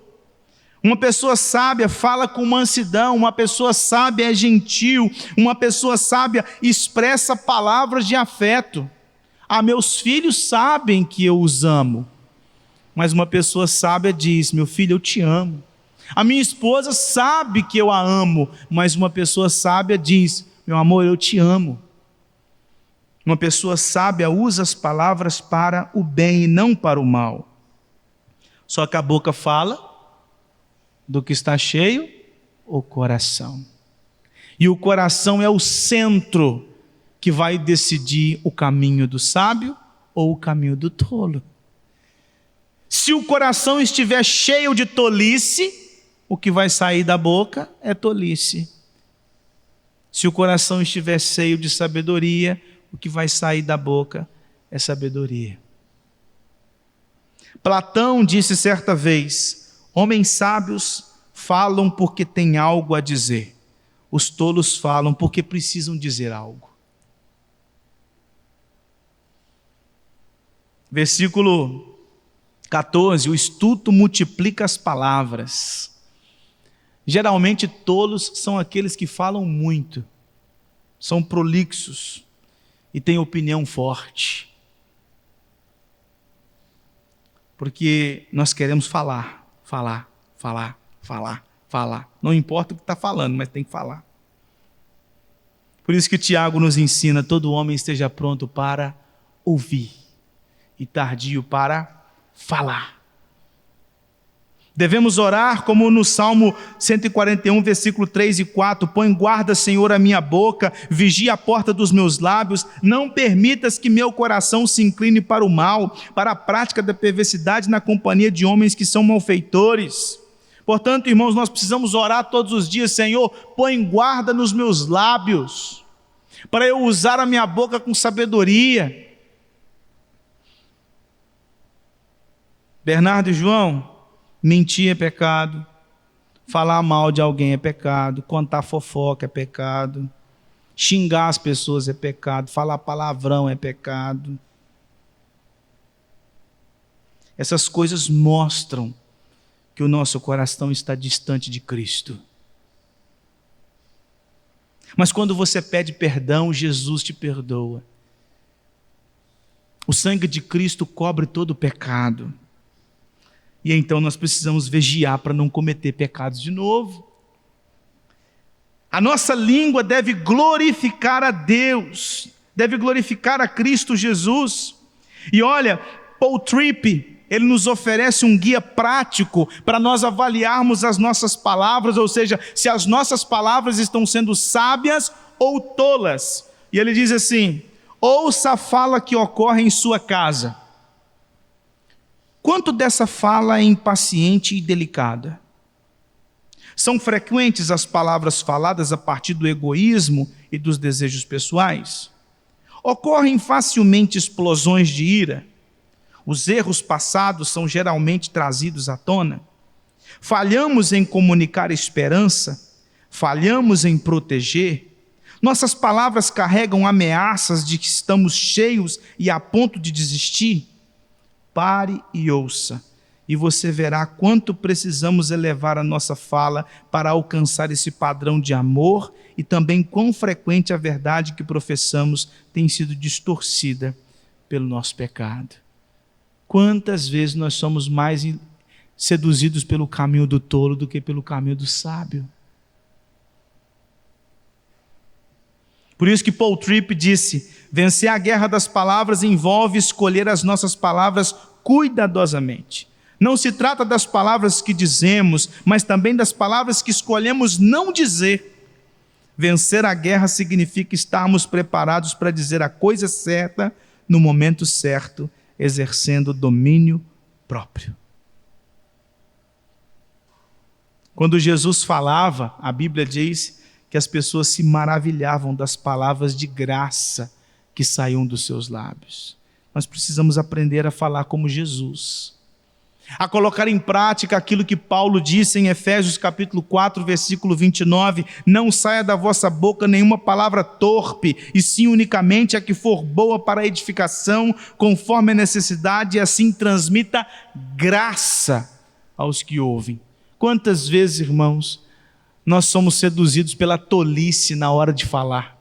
Uma pessoa sábia fala com mansidão, uma pessoa sábia é gentil, uma pessoa sábia expressa palavras de afeto. Meus filhos sabem que eu os amo, mas uma pessoa sábia diz: meu filho, eu te amo. A minha esposa sabe que eu a amo, mas uma pessoa sábia diz: meu amor, eu te amo. Uma pessoa sábia usa as palavras para o bem e não para o mal. Só que a boca fala do que está cheio o coração. E o coração é o centro que vai decidir o caminho do sábio ou o caminho do tolo. Se o coração estiver cheio de tolice, o que vai sair da boca é tolice. Se o coração estiver cheio de sabedoria, o que vai sair da boca é sabedoria. Platão disse certa vez: homens sábios falam porque têm algo a dizer. Os tolos falam porque precisam dizer algo. Versículo 14: o estudo multiplica as palavras. Geralmente tolos são aqueles que falam muito, são prolixos e têm opinião forte. Porque nós queremos falar. Não importa o que está falando, mas tem que falar. Por isso que Tiago nos ensina: todo homem esteja pronto para ouvir e tardio para falar. Devemos orar como no Salmo 141, versículo 3 e 4. Põe guarda, Senhor, a minha boca, vigia a porta dos meus lábios, não permitas que meu coração se incline para o mal, para a prática da perversidade na companhia de homens que são malfeitores. Portanto, irmãos, nós precisamos orar todos os dias: Senhor, põe guarda nos meus lábios, para eu usar a minha boca com sabedoria. Bernardo e João, mentir é pecado, falar mal de alguém é pecado, contar fofoca é pecado, xingar as pessoas é pecado, falar palavrão é pecado. Essas coisas mostram que o nosso coração está distante de Cristo. Mas quando você pede perdão, Jesus te perdoa. O sangue de Cristo cobre todo o pecado. E então nós precisamos vigiar para não cometer pecados de novo. A nossa língua deve glorificar a Deus, deve glorificar a Cristo Jesus. E olha, Paul Tripp, ele nos oferece um guia prático para nós avaliarmos as nossas palavras, ou seja, se as nossas palavras estão sendo sábias ou tolas. E ele diz assim: ouça a fala que ocorre em sua casa. Quanto dessa fala é impaciente e delicada? São frequentes as palavras faladas a partir do egoísmo e dos desejos pessoais? Ocorrem facilmente explosões de ira? Os erros passados são geralmente trazidos à tona? Falhamos em comunicar esperança? Falhamos em proteger? Nossas palavras carregam ameaças de que estamos cheios e a ponto de desistir? Pare e ouça, e você verá quanto precisamos elevar a nossa fala para alcançar esse padrão de amor, e também quão frequente a verdade que professamos tem sido distorcida pelo nosso pecado. Quantas vezes nós somos mais seduzidos pelo caminho do tolo do que pelo caminho do sábio? Por isso que Paul Tripp disse: vencer a guerra das palavras envolve escolher as nossas palavras cuidadosamente. Não se trata das palavras que dizemos, mas também das palavras que escolhemos não dizer. Vencer a guerra significa estarmos preparados para dizer a coisa certa no momento certo, exercendo domínio próprio. Quando Jesus falava, a Bíblia diz que as pessoas se maravilhavam das palavras de graça que saíam dos seus lábios. Nós precisamos aprender a falar como Jesus, a colocar em prática aquilo que Paulo disse em Efésios capítulo 4, versículo 29, não saia da vossa boca nenhuma palavra torpe, e sim unicamente a que for boa para a edificação, conforme a necessidade, e assim transmita graça aos que ouvem. Quantas vezes, irmãos, nós somos seduzidos pela tolice na hora de falar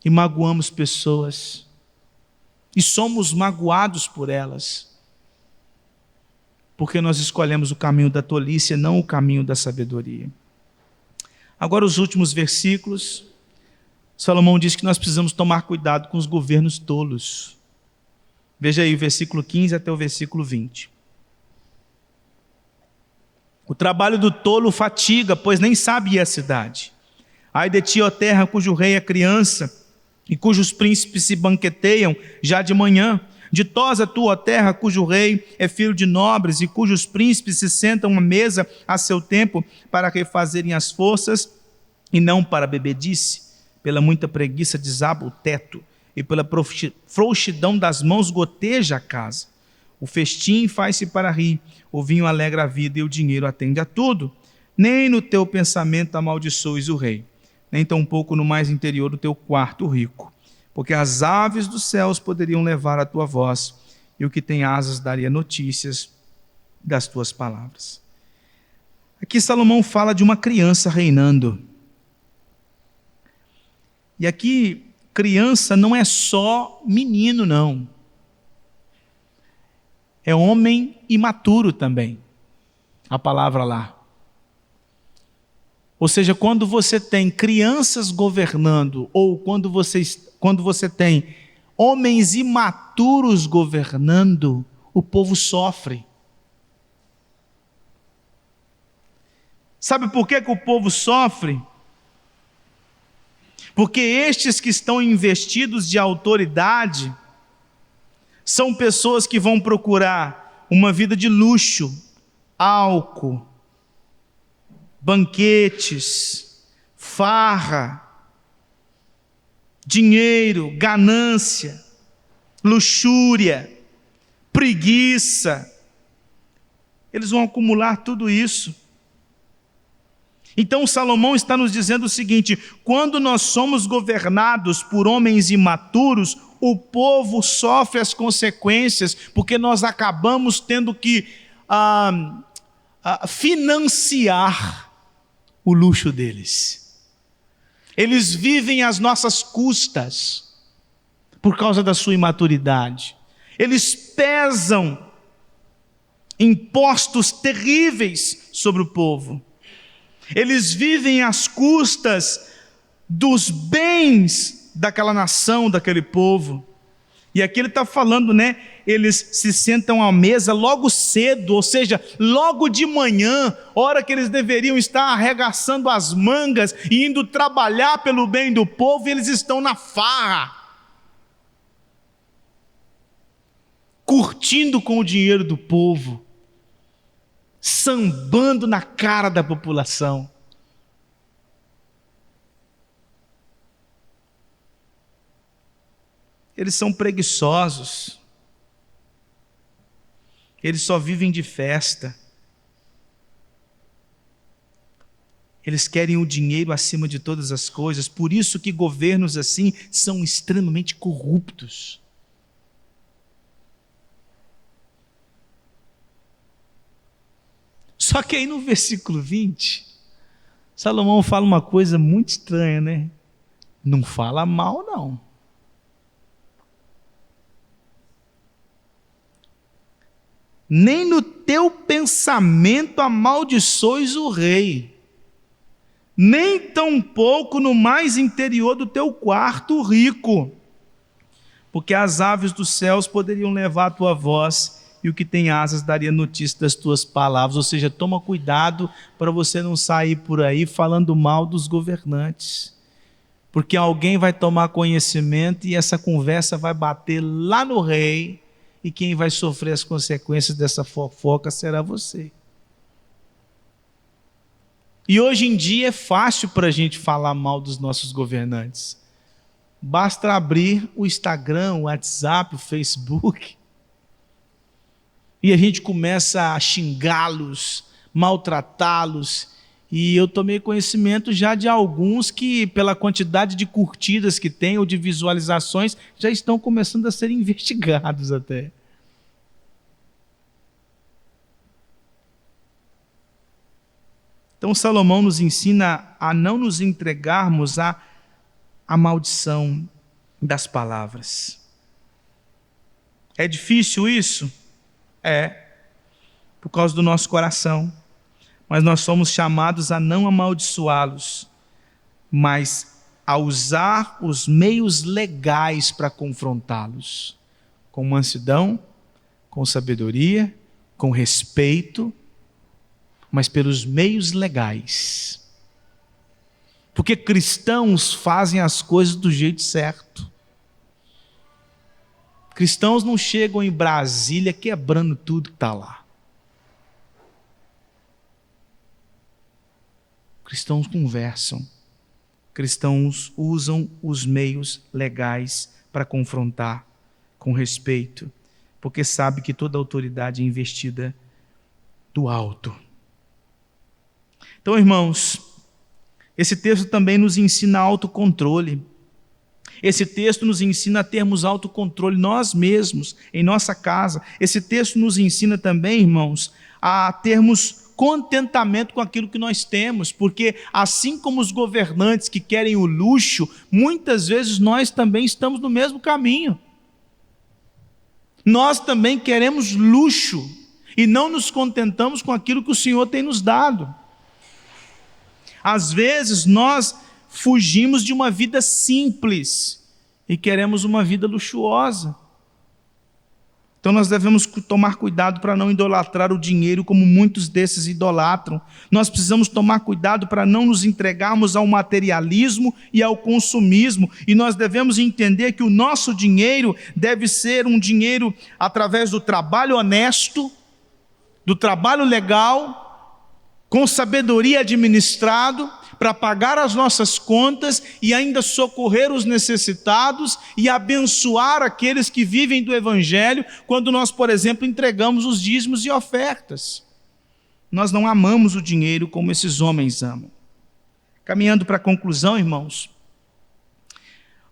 e magoamos pessoas e somos magoados por elas, porque nós escolhemos o caminho da tolice e não o caminho da sabedoria. Agora, os últimos versículos, Salomão diz que nós precisamos tomar cuidado com os governos tolos. Veja aí o versículo 15 até o versículo 20. O trabalho do tolo fatiga, pois nem sabe ir à cidade. Ai de ti, ó terra, cujo rei é criança, e cujos príncipes se banqueteiam já de manhã. Ditosa tu, ó terra, cujo rei é filho de nobres, e cujos príncipes se sentam à mesa a seu tempo para refazerem as forças, e não para bebedice. Pela muita preguiça desaba o teto, e pela frouxidão das mãos goteja a casa. O festim faz-se para rir, o vinho alegra a vida, e o dinheiro atende a tudo. Nem no teu pensamento amaldiçoes o rei, nem tampouco no mais interior do teu quarto rico. Porque as aves dos céus poderiam levar a tua voz, e o que tem asas daria notícias das tuas palavras. Aqui Salomão fala de uma criança reinando. E aqui, criança não é só menino, não. É homem imaturo também, a palavra lá. Ou seja, quando você tem crianças governando, ou quando você tem homens imaturos governando, o povo sofre. Sabe por que o povo sofre? Porque estes que estão investidos de autoridade são pessoas que vão procurar uma vida de luxo, álcool, banquetes, farra, dinheiro, ganância, luxúria, preguiça. Eles vão acumular tudo isso. Então Salomão está nos dizendo o seguinte: quando nós somos governados por homens imaturos, o povo sofre as consequências, porque nós acabamos tendo que financiar o luxo deles. Eles vivem às nossas custas por causa da sua imaturidade. Eles pesam impostos terríveis sobre o povo. Eles vivem às custas dos bens daquela nação, daquele povo. E aqui ele está falando, né? Eles se sentam à mesa logo cedo, ou seja, logo de manhã, hora que eles deveriam estar arregaçando as mangas e indo trabalhar pelo bem do povo, e eles estão na farra, curtindo com o dinheiro do povo, sambando na cara da população. Eles são preguiçosos. Eles só vivem de festa. Eles querem o dinheiro acima de todas as coisas. Por isso que governos assim são extremamente corruptos. Só que aí no versículo 20, Salomão fala uma coisa muito estranha, né? Não fala mal, não. Nem no teu pensamento amaldiçoes o rei, nem tampouco no mais interior do teu quarto rico, porque as aves dos céus poderiam levar a tua voz, e o que tem asas daria notícia das tuas palavras. Ou seja, toma cuidado para você não sair por aí falando mal dos governantes, porque alguém vai tomar conhecimento e essa conversa vai bater lá no rei, e quem vai sofrer as consequências dessa fofoca será você. E hoje em dia é fácil para a gente falar mal dos nossos governantes. Basta abrir o Instagram, o WhatsApp, o Facebook, e a gente começa a xingá-los, maltratá-los. E eu tomei conhecimento já de alguns que, pela quantidade de curtidas que tem ou de visualizações, já estão começando a ser investigados até. Então Salomão nos ensina a não nos entregarmos à maldição das palavras. É difícil isso? É, por causa do nosso coração. Mas nós somos chamados a não amaldiçoá-los, mas a usar os meios legais para confrontá-los. Com mansidão, com sabedoria, com respeito, mas pelos meios legais. Porque cristãos fazem as coisas do jeito certo. Cristãos não chegam em Brasília quebrando tudo que está lá. Cristãos conversam. Cristãos usam os meios legais para confrontar com respeito, porque sabe que toda autoridade é investida do alto. Então, irmãos, esse texto também nos ensina autocontrole. Esse texto nos ensina a termos autocontrole nós mesmos, em nossa casa. Esse texto nos ensina também, irmãos, a termos contentamento com aquilo que nós temos, porque assim como os governantes que querem o luxo, muitas vezes nós também estamos no mesmo caminho. Nós também queremos luxo e não nos contentamos com aquilo que o Senhor tem nos dado. Às vezes nós fugimos de uma vida simples e queremos uma vida luxuosa. Então nós devemos tomar cuidado para não idolatrar o dinheiro como muitos desses idolatram. Nós precisamos tomar cuidado para não nos entregarmos ao materialismo e ao consumismo. E nós devemos entender que o nosso dinheiro deve ser um dinheiro através do trabalho honesto, do trabalho legal, com sabedoria administrado, para pagar as nossas contas e ainda socorrer os necessitados e abençoar aqueles que vivem do Evangelho, quando nós, por exemplo, entregamos os dízimos e ofertas. Nós não amamos o dinheiro como esses homens amam. Caminhando para a conclusão, irmãos,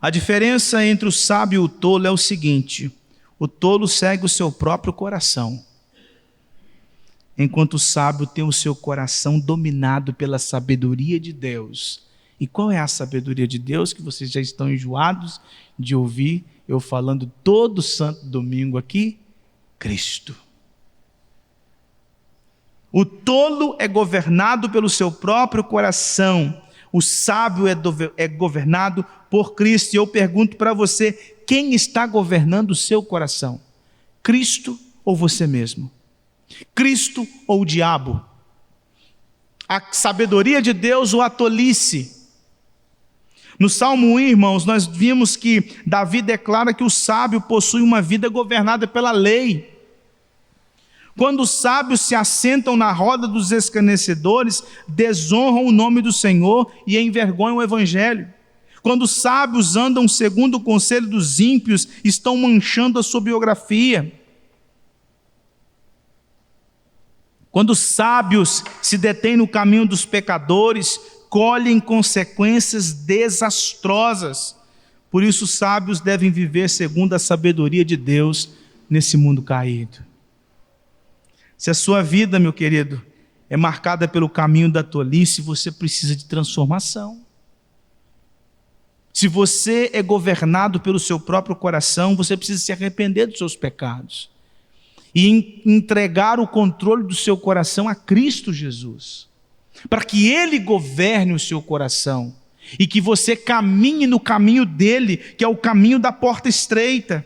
a diferença entre o sábio e o tolo é o seguinte: o tolo segue o seu próprio coração, enquanto o sábio tem o seu coração dominado pela sabedoria de Deus. E qual é a sabedoria de Deus que vocês já estão enjoados de ouvir eu falando todo santo domingo aqui? Cristo. O tolo é governado pelo seu próprio coração, o sábio é governado por Cristo. E eu pergunto para você, quem está governando o seu coração? Cristo ou você mesmo? Cristo ou o diabo? A sabedoria de Deus ou a tolice? No Salmo 1, irmãos, nós vimos que Davi declara que o sábio possui uma vida governada pela lei. Quando os sábios se assentam na roda dos escarnecedores, desonram o nome do Senhor e envergonham o Evangelho. Quando os sábios andam segundo o conselho dos ímpios, estão manchando a sua biografia. Quando os sábios se detêm no caminho dos pecadores, colhem consequências desastrosas. Por isso, os sábios devem viver segundo a sabedoria de Deus nesse mundo caído. Se a sua vida, meu querido, é marcada pelo caminho da tolice, você precisa de transformação. Se você é governado pelo seu próprio coração, você precisa se arrepender dos seus pecados e entregar o controle do seu coração a Cristo Jesus, para que Ele governe o seu coração e que você caminhe no caminho dEle, que é o caminho da porta estreita,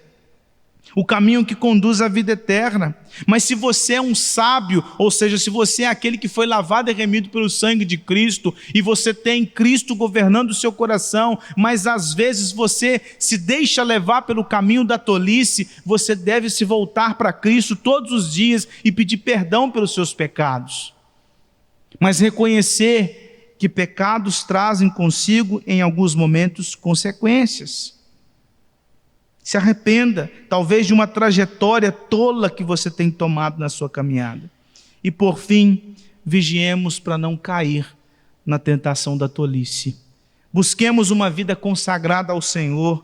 o caminho que conduz à vida eterna. Mas se você é um sábio, ou seja, se você é aquele que foi lavado e remido pelo sangue de Cristo, e você tem Cristo governando o seu coração, mas às vezes você se deixa levar pelo caminho da tolice, você deve se voltar para Cristo todos os dias e pedir perdão pelos seus pecados. Mas reconhecer que pecados trazem consigo, em alguns momentos, consequências. Se arrependa, talvez, de uma trajetória tola que você tem tomado na sua caminhada. E por fim, vigiemos para não cair na tentação da tolice. Busquemos uma vida consagrada ao Senhor,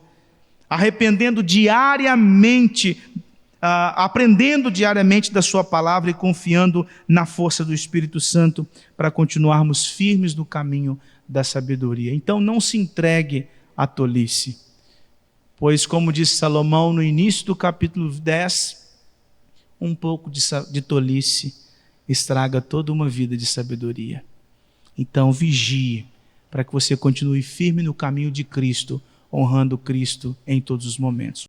arrependendo diariamente aprendendo diariamente da sua palavra e confiando na força do Espírito Santo para continuarmos firmes no caminho da sabedoria. Então não se entregue à tolice, pois como disse Salomão no início do capítulo 10, um pouco de tolice estraga toda uma vida de sabedoria. Então vigie para que você continue firme no caminho de Cristo, honrando Cristo em todos os momentos.